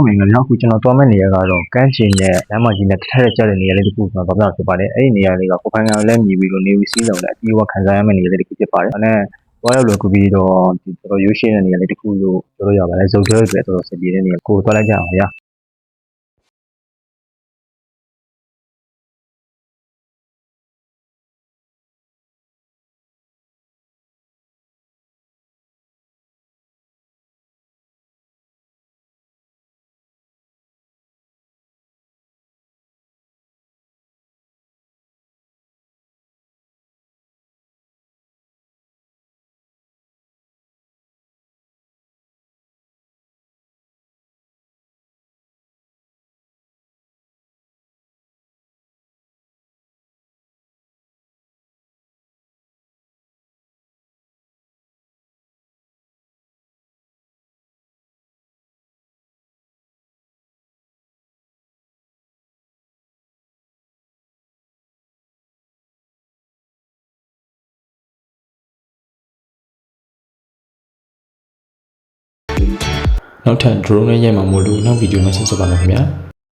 မင်္ဂလာအခုကျွန်တော်သွားမယ့်နေရာကတော့ကမ်းခြေနဲ့လမ်းမကြီးနဲ့တစ်ထပ်ကျတဲ့နေရာလေးတစ်ခုကျွန်တော်သွားပြဖြစ်ပါတယ်အဲ့ဒီနေရာလေးကကိုဖိုင်ငံလည်းမြည်ပြီးတော့နေပြီးစီးလုံးလည်းအပြေအဝခံစားရမယ့်နေရာလေးတစ်ခုဖြစ်ပါတယ်အဲ့နဲ့သွားရောက်လို့ကူပြီးတော့ဒီတော်တော်ရိုးရှင်းတဲ့နေရာလေးတစ်ခုလို့ပြောလို့ရပါတယ်ဇုတ်တွဲတွေတော်တော်စပြေတဲ့နေရာကိုသွားလိုက်ကြအောင်ဗျာနောက်ထပ် drone နဲ့ရိုက်မှာမို့လို့နောက်ဗီဒီယိုမှာဆက်ပါမယ်ခင်ဗျာ